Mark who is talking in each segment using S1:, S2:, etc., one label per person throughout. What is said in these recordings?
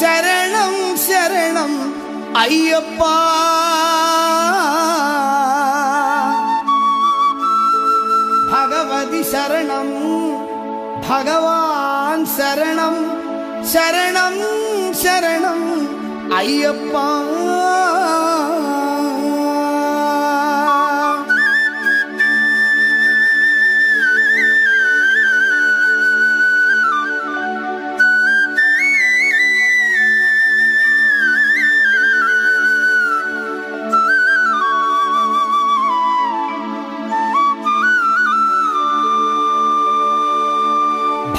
S1: சரணம் சரணம் ஐயப்பா. பகவதி சரணம் பகவான் சரணம் சரணம் சரணம் ஐயப்பா.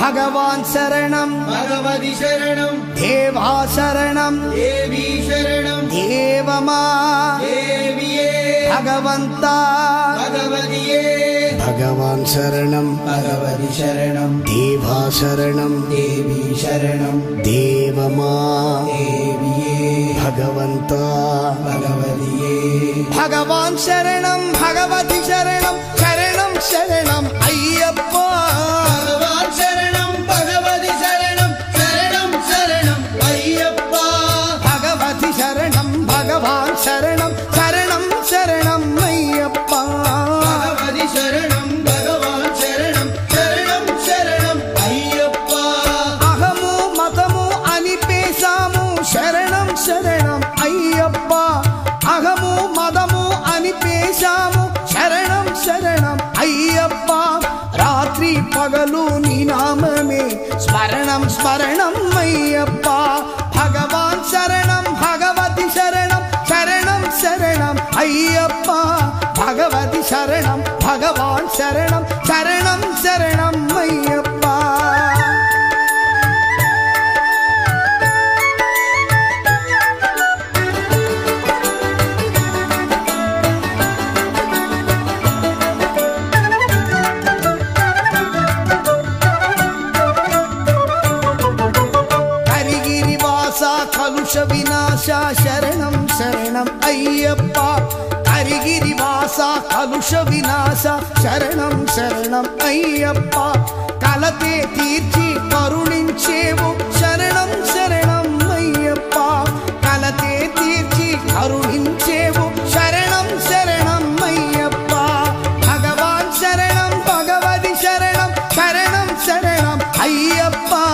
S1: பகவான் சரணம்
S2: பகவதி சரணம்
S1: தேவா சரணம்
S2: தேவி சரணம்
S1: தேவமா
S2: தேவியே
S1: பகவந்தா
S2: பகவதியே.
S1: பகவான் சரணம்
S2: பகவதி சரணம்
S1: தேவா சரணம்
S2: தேவி சரணம்
S1: தேவமா
S2: தேவியே
S1: பகவந்தா
S2: பகவதியே.
S1: பகவான் சரணம் பகவதி சரணம் சரணம் சரணம் ஐயப்பா.
S2: பகவான் சரணம் பகவதி சரணம் சரணம் சரணம் ஐயப்பா.
S1: பகவதி சரணம் பகவான் சரணம் சரணம் சரணம் ஐயப்பா.
S2: பகவதி சரணம் பகவான் சரணம் சரணம் சரணம் ஐயப்பா.
S1: அகமு மதமு அனி பேசாமு சரணம் சரணம் ஐயப்பா. அகமு மதமு அனி பேசாமு சரணம் சரணம் ஐயப்பா. ராத்திரி பகலு நீ நாமமே ஸ்மரணம் ஸ்மரணம் ஐயப்பா. பகவான் சரணம் பகவதி சரணம் சரணம் சரணம் ஐயப்பா. பகவதி சரணம் பகவான் சரணம் சரணம் சரணம் ஐயப்பா. கலுஷ விநாசா சரணம் சரணம் ஐயப்பா. கரிகிரிவாசா கலுஷ விநாசா சரணம் சரணம் ஐயப்பா. கலతే తీర్చి కరుణించేవు శరణం శరణం అయ్యప్పా. కలతే తీర్చి కరుణించేవు శరణం శరణం అయ్యప్పా. భగవాన్ శరణం భగవதி శరణం శరణం శరణం అయ్యప్పా.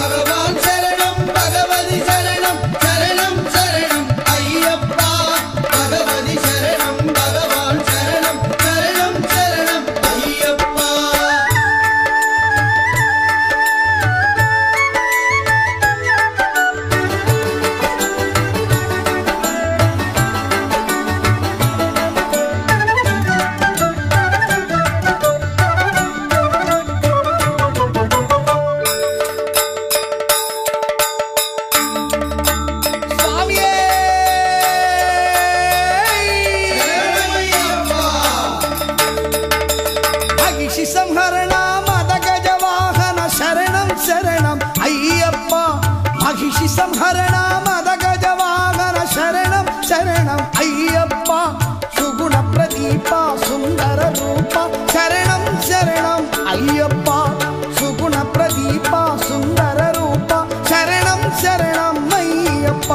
S2: பகவான் சரணம் பகவதி சரணம் சரணம் சரணம் ஐயப்பா. பகவதி சரணம் பகவான் சரணம் சரணம் சரணம் ஐயப்பா.
S1: సంహరణ మద గజ వాహన శరణం శరణం అయ్యప్ప. మహిషి సంహరణ మద గజ వాహన శరణం శరణం అయ్యప్ప. సుగుణ ప్రదీప సుందర రూప శరణం శరణం అయ్యప్ప. సుగుణ ప్రదీప సుందర రూప శరణం శరణం అయ్యప్ప.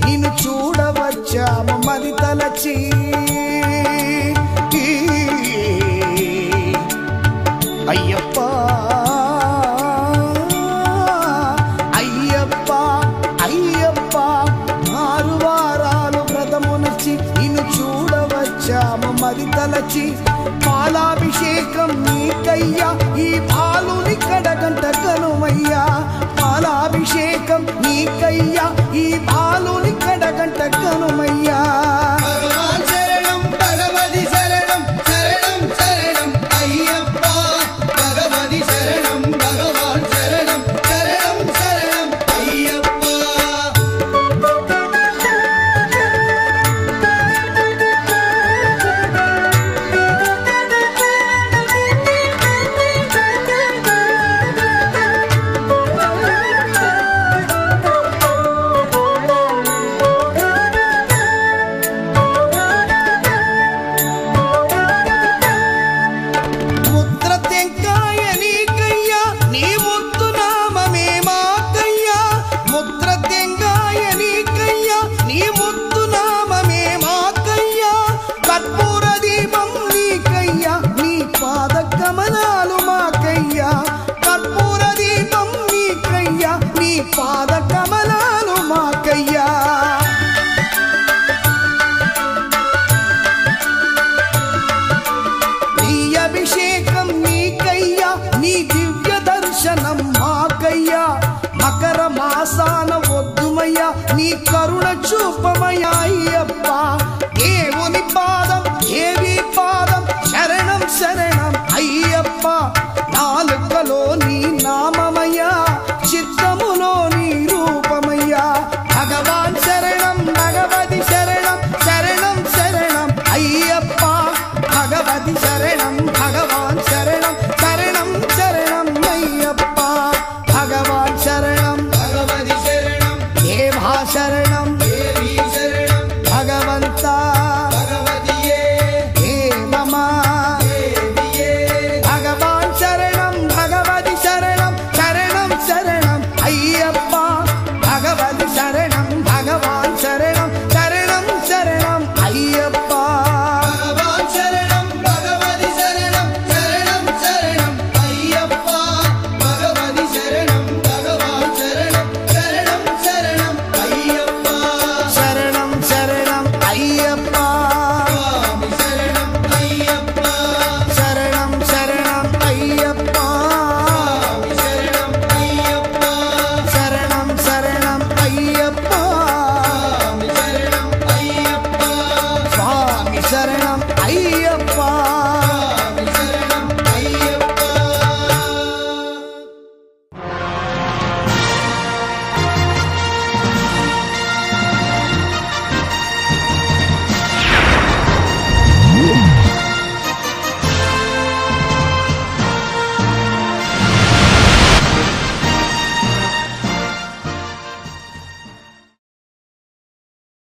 S1: నిన్ను చూడవచ్చాము మది తలచి. అయ్యప్ప అయ్యప్ప అయ్యప్ప 6 వారాలు వ్రతమునర్చి నిన్ను చూడవచ్చాము మది తలచి. పాలాభిషేకం నీకయ్యా ఈ పాలుని కడగంట కనుమయ్యా. పాలాభిషేకం నీకయ్యా ఈ పాలుని కడగంట కనుమయ్యా.
S2: பகவான் சரணம் பகவதி சரணம் சரணம் சரணம் ஐயப்பா. பகவதி சரணம் பகவான் சரணம் சரணம் சரணம் ஐயப்பா.
S1: కరుణ చూపమయ్యా అయ్యప్ప దేవుని పాదం దేవి పాదం శరణం శరణం అయ్యప్ప నాలుకలో నీ నామమయ్యా చిత్తములో నీ రూపమయ్యా భగవాన్ శరణం భగవతి శరణం శరణం శరణం అయ్యప్ప భగవతి శరణం భగవాన్ శరణం శరణం శరణం అయ్యప్ప భగవాన్ శరణం
S2: భగవతి శరణం
S1: దేవా శరణం
S2: దేవి శరణం
S1: భగవంత
S2: భగవతియే
S1: దేవమా
S2: దేవియే
S1: భగవాన్ శరణం భగవతి శరణం శరణం శరణం అయ్యప్ప భగవతి శరణం భగవాన్ శరణం శరణం శరణం అయ్యప్ప
S2: భగవాన్ శరణం భగవతి శరణం శరణం శరణం అయ్యప్ప భగవతి శరణం భగవాన్ శరణం శరణం శరణం అయ్యప్ప
S1: శరణం శరణం అయ్యప్ప
S2: స్వామి శరణం అయ్యప్ప
S1: శరణం శరణం అయ్యప్ప
S2: స్వామి శరణం అయ్యప్ప
S1: శరణం శరణం అయ్యప్ప
S2: స్వామి శరణం అయ్యప్ప
S1: స్వామి శరణం అయ్యప్ప